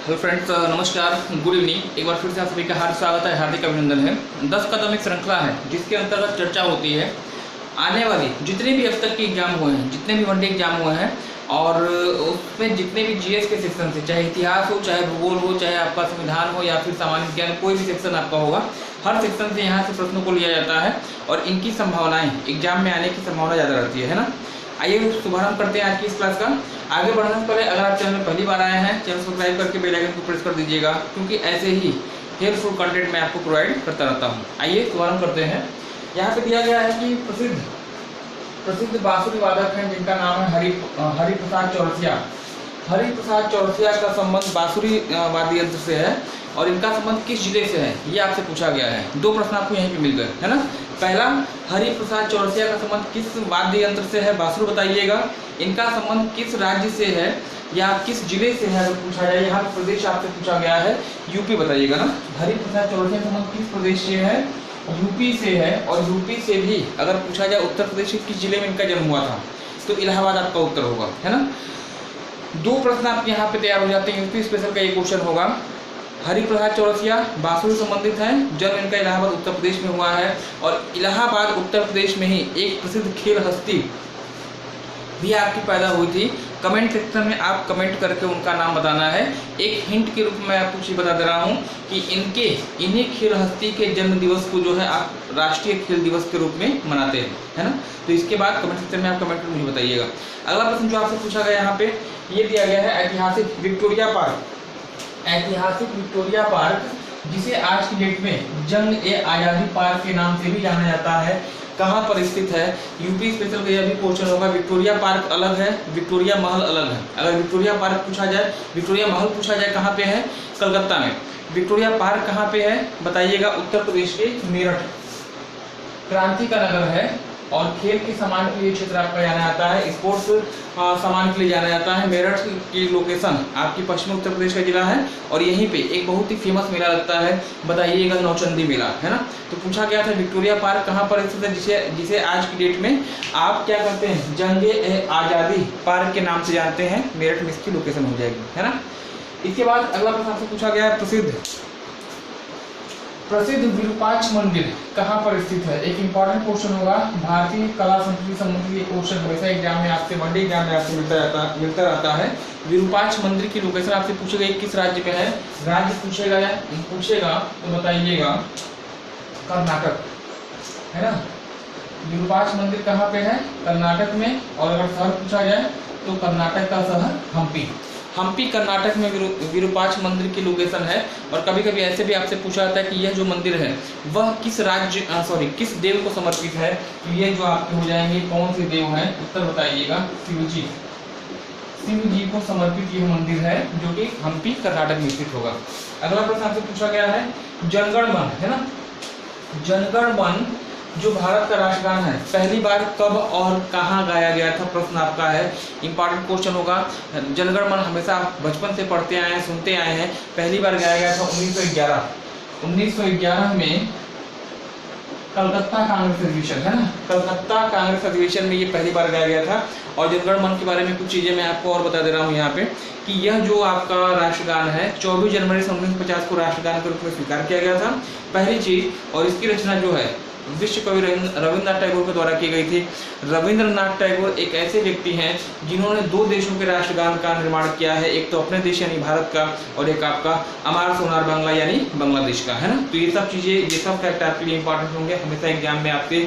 Hello friends, नमस्कार, good evening. एक बार फिर से आप सभी का हार्दिक स्वागत है, हार्दिक अभिनंदन है। 10 कदम एक श्रृंखला है जिसके अंतर्गत चर्चा होती है आने वाली जितने भी अब तक के एग्जाम हुए हैं, जितने भी वनडे एग्जाम हुए हैं और उसमें जितने भी जीएस के सेक्शन से, चाहे इतिहास हो, चाहे भूगोल हो, चाहे आपका संविधान हो या फिर सामान्य विज्ञान, कोई भी सेक्शन आपका होगा, हर सेक्शन से यहाँ से प्रश्नों को लिया जाता है और इनकी संभावनाएं एग्जाम में आने की संभावना ज़्यादा रहती है ना। आइए शुभारंभ करते हैं आज की इस क्लास का। आगे बढ़ने से पहले अगर आप चैनल में पहली बार आए हैं, चैनल सब्सक्राइब करके बेल आइकन को प्रेस कर दीजिएगा, क्योंकि ऐसे ही हेल्पफुल कंटेंट मैं आपको प्रोवाइड करता रहता हूँ। आइए शुभारंभ करते हैं। यहाँ पे दिया गया है कि प्रसिद्ध बांसुरी वादक हैं जिनका नाम है हरिप्रसाद चौरसिया। हरिप्रसाद चौरसिया का संबंध बांसुरी वाद्य यंत्र से है और इनका संबंध किस जिले से है, ये आपसे पूछा गया है। दो प्रश्न आपको यहीं पे मिल गए, है ना। पहला, हरिप्रसाद चौरसिया का संबंध किस वाद्य यंत्र से है, बांसुरी बताइएगा। इनका संबंध किस राज्य से है या किस जिले से है अगर पूछा जाए, यहाँ प्रदेश आपसे पूछा गया है, यूपी बताइएगा ना। हरिप्रसाद चौरसिया का संबंध किस प्रदेश से है, यूपी से है। और यूपी से भी अगर पूछा जाए उत्तर प्रदेश के किस जिले में इनका जन्म हुआ था, तो इलाहाबाद आपका उत्तर होगा, है ना। दो प्रश्न आपके यहाँ पे तैयार हो जाते हैं। यूपी स्पेशल का एक क्वेश्चन होगा। हरिप्रसाद चौरसिया बांसुरी संबंधित हैं, जन्म इनका इलाहाबाद उत्तर प्रदेश में हुआ है और इलाहाबाद उत्तर प्रदेश में ही एक प्रसिद्ध खेल हस्ती भी आपकी पैदा हुई थी। कमेंट सेक्शन में आप कमेंट करके उनका नाम बताना है। एक हिंट के रूप में आपको चीज़ बता दे रहा हूँ कि इन्हीं खेल हस्ती के जन्म दिवस को जो है आप राष्ट्रीय खेल दिवस के रूप में मनाते हैं, है ना। तो इसके बाद कमेंट सेक्शन में आप कमेंट कर मुझे बताइएगा। अगला प्रश्न जो आपसे पूछा गया यहाँ पे ये दिया गया है ऐतिहासिक विक्टोरिया पार्क, जिसे आज की डेट में जंग ए आज़ादी पार्क के नाम से भी जाना जाता है, कहाँ पर स्थित है। यूपी स्पेशल का यह भी क्वेश्चन होगा। विक्टोरिया पार्क अलग है, विक्टोरिया महल अलग है। अगर विक्टोरिया पार्क पूछा जाए, विक्टोरिया महल पूछा जाए, कहाँ पे है, कलकत्ता में। विक्टोरिया पार्क कहाँ पे है बताइएगा, उत्तर प्रदेश के मेरठ। क्रांति का नगर है और खेल के सामान के लिए क्षेत्र आपका जाना जाता है, स्पोर्ट्स सामान के लिए जाना जाता है। मेरठ की लोकेशन आपकी पश्चिमी उत्तर प्रदेश का जिला है और यहीं पे एक बहुत ही फेमस मेला लगता है, बताइएगा, नौचंदी मेला, है ना। तो पूछा गया था विक्टोरिया पार्क कहाँ पर स्थित है, जिसे आज की डेट में आप क्या करते हैं, जंग ए आज़ादी पार्क के नाम से जानते हैं। मेरठ में इसकी लोकेशन हो जाएगी, है ना। इसके बाद अगला प्रश्न आपसे पूछा गया है प्रसिद्ध विरूपाक्ष मंदिर कहाँ पर स्थित है। एक इंपॉर्टेंट क्वेश्चन होगा, भारतीय कला संस्कृति संबंधी एक क्वेश्चन हमेशा एग्जाम में आपसे, वनडे एग्जाम में आपसे मिलता रहता है। विरूपाक्ष मंदिर की लोकेशन आपसे पूछी गई किस राज्य में है, राज्य पूछेगा तो बताइएगा कर्नाटक, है ना। विरूपाक्ष मंदिर कहाँ पे है, कर्नाटक में। और अगर शहर पूछा जाए तो कर्नाटक का शहर हम्पी कर्नाटक में विरूपाक्ष मंदिर की लोकेशन है। और कभी कभी ऐसे भी आपसे पूछा जाता है कि यह जो मंदिर है वह किस किस देव को समर्पित है। तो ये जो आपके हो जाएंगे कौन से देव हैं, उत्तर बताइएगा, शिव जी को समर्पित यह मंदिर है जो कि हम्पी कर्नाटक में स्थित होगा। अगला प्रश्न आपसे पूछा गया है जनगण मन, है ना। जनगण मन जो भारत का राष्ट्रगान है, पहली बार कब और कहाँ गाया गया था, प्रश्न आपका है, इंपॉर्टेंट क्वेश्चन होगा। जनगण मन हमेशा आप बचपन से पढ़ते आए हैं, सुनते आए हैं। पहली बार गाया गया था 1911 में कलकत्ता कांग्रेस अधिवेशन, है ना। कलकत्ता कांग्रेस अधिवेशन में ये पहली बार गाया गया था। और जनगण मन के बारे में कुछ चीज़ें मैं आपको और बता दे रहा हूँ यहाँ पे कि यह जो आपका राष्ट्रगान है 24 जनवरी 1950 को राष्ट्रगान के रूप में स्वीकार किया गया था, पहली चीज। और इसकी रचना जो है विश्व कवि रविंद्रनाथ टैगोर के द्वारा की गई थी। रविंद्रनाथ टैगोर एक ऐसे व्यक्ति हैं जिन्होंने दो देशों के राष्ट्रगान का निर्माण किया है, एक तो अपने देश यानी भारत का और एक आपका अमार सोनार बांग्ला यानी बांग्लादेश का, है ना। तो ये सब चीज़ें, ये सब फैक्ट आपके लिए इंपॉर्टेंट होंगे, हमेशा एग्जाम में आपके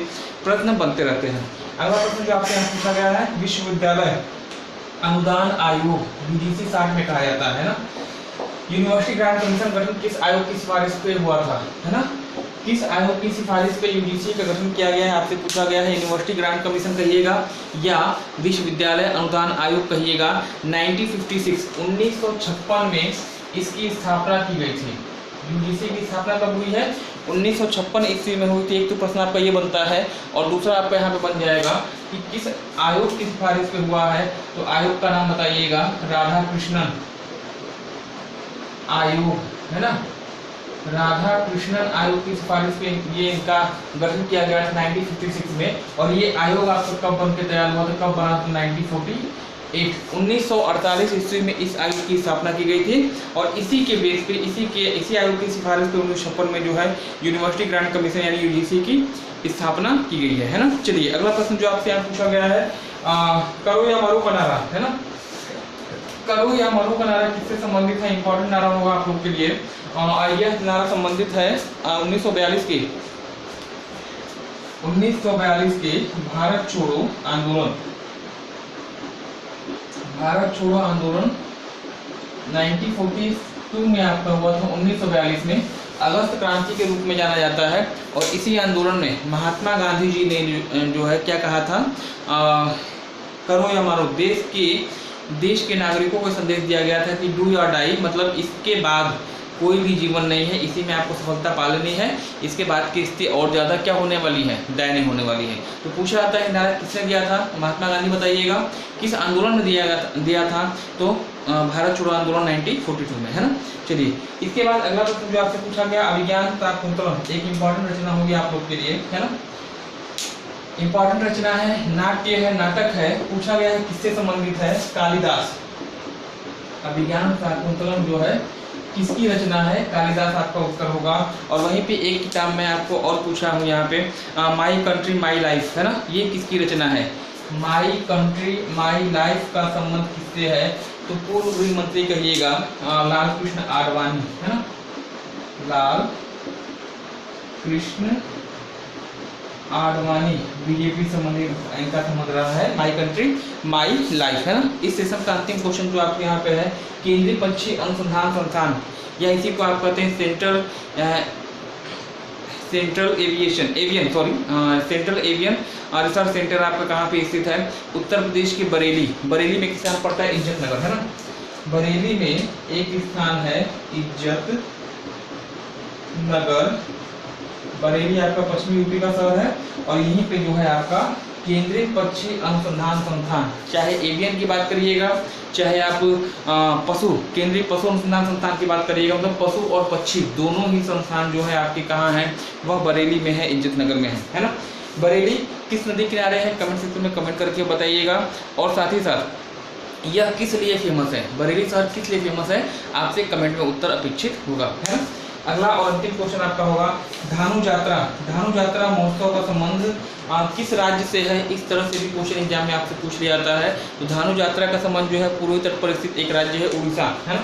प्रश्न बनते रहते हैं। अगला प्रश्न जो आपसे यहाँ पूछा गया है, विश्वविद्यालय अनुदान आयोग UGC 60 में कहा जाता है ना। यूनिवर्सिटी ग्रांट कमीशन गठन किस आयोग की सिफारिश पे हुआ था, है ना। किस आयोग की सिफारिश पे UGC का गठन किया गया है आपसे पूछा गया है। यूनिवर्सिटी ग्रांट कमीशन कहिएगा या विश्वविद्यालय अनुदान आयोग कहिएगा। 1956 में इसकी स्थापना की गई थी। UGC की स्थापना कब हुई है, 1956 ईस्वी में हुई थी। एक तो प्रश्न आपका ये बनता है और दूसरा आपका यहाँ पे बन जाएगा कि किस आयोग की सिफारिश पे हुआ है। तो आयोग का नाम बताइएगा, राधा कृष्णन आयोग, है ना। राधा कृष्णन आयोग की सिफारिश पे ये इनका गठन किया गया था 1956 में। और ये आयोग आपको कब बन के तैयार हुआ था, कब बना था, 1948 ईस्वी में इस आयोग की स्थापना की गई थी और इसी के बेस पे इसी आयोग की सिफारिश पे 1956 में जो है यूनिवर्सिटी ग्रांट कमीशन यानी यूजीसी की स्थापना की गई है ना। चलिए अगला प्रश्न जो आपसे यहाँ पूछा गया है, करो या मरो का नारा है ना। करो या मरो का नारा किससे संबंधित है? इंपॉर्टेंट नारा होगा आप लोग के लिए। यह नारा संबंधित है 1942 के भारत छोड़ो आंदोलन 1942 में आपका हुआ था। 1942 में अगस्त क्रांति के रूप में जाना जाता है और इसी आंदोलन में महात्मा गांधी जी ने जो है क्या कहा था, करो या मारो। देश के नागरिकों को संदेश दिया गया था कि डू या डाई, मतलब इसके बाद कोई भी जीवन नहीं है, इसी में आपको सफलता पा लेनी है, इसके बाद की स्थिति और ज़्यादा क्या होने वाली है, दयनीय होने वाली है। तो पूछा जाता है नारा किसने दिया था? महात्मा गांधी। बताइएगा किस आंदोलन में दिया था? तो भारत छोड़ो आंदोलन 1942 में, है ना। चलिए इसके बाद अगला प्रश्न जो आपसे पूछा गया, अभिज्ञान शाकुंतलम एक इंपॉर्टेंट रचना होगी आप लोग के लिए, है ना। इंपॉर्टेंट रचना है, नाट्य है, नाटक है। पूछा गया है किससे संबंधित है? कालिदास। अभिज्ञान शाकुंतलम जो है किसकी रचना है? कालिदास आपका उत्तर होगा। और वहीं पे एक किताब में आपको और पूछा हूँ यहाँ पे, माई कंट्री माई लाइफ, है ना। ये किसकी रचना है? माई कंट्री माई लाइफ का संबंध किससे है? तो पूर्व गृह मंत्री कहिएगा लाल कृष्ण आडवाणी, है ना। लाल कृष्ण आडवाणी बीजेपी संबंधित इनका संबंध रहा है माई कंट्री माई लाइफ, है ना। इस सेशन का अंतिम क्वेश्चन जो आपके यहाँ पे है, केंद्रीय पक्षी अनुसंधान संस्थान या इसी को आप कहते हैं सेंट्रल एवियन रिसर्च सेंटर आपका कहाँ पे स्थित है? उत्तर प्रदेश के बरेली में किस स्थान पड़ता है? इज्जत नगर, है ना। बरेली में एक स्थान है इज्जत नगर। बरेली आपका पश्चिमी यूपी का शहर है और यहीं पे जो है आपका केंद्रीय पक्षी अनुसंधान संस्थान, चाहे एवियन की बात करिएगा, चाहे आप केंद्रीय पशु अनुसंधान संस्थान की बात करिएगा, मतलब पशु और पक्षी दोनों ही संस्थान जो है आपके कहाँ हैं? वह बरेली में है, इज्जत नगर में है ना। बरेली किस नदी किनारे है? कमेंट सेक्शन में कमेंट करके बताइएगा। और साथ ही साथ यह किस लिए फेमस है? बरेली शहर किस लिए फेमस है? आपसे कमेंट में उत्तर अपेक्षित होगा, है ना। अगला और अंतिम क्वेश्चन आपका होगा, धानु यात्रा महोत्सव का संबंध किस राज्य से है? इस तरह से भी क्वेश्चन एग्जाम में आपसे पूछ लिया जाता है। तो धानु यात्रा का संबंध जो है पूर्वी तट पर स्थित एक राज्य है उड़ीसा, है ना।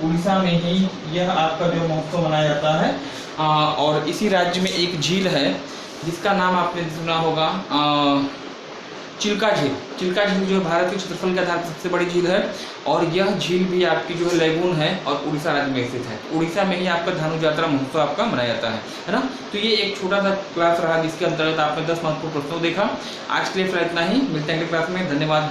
उड़ीसा में ही यह आपका जो महोत्सव मनाया जाता है। और इसी राज्य में एक झील है जिसका नाम आपने सुना होगा, चिल्का झील जो भारत के क्षेत्रफल के आधार पर सबसे बड़ी झील है और यह झील भी आपकी जो है लेगून है और उड़ीसा राज्य में स्थित है। उड़ीसा में ही आपका धानु यात्रा महोत्सव आपका मनाया जाता है ना। तो ये एक छोटा सा क्लास रहा जिसके अंतर्गत आपने 10 महत्वपूर्ण प्रश्नों देखा। आज के लिए इतना ही, मिलते हैं अगले क्लास में। धन्यवाद।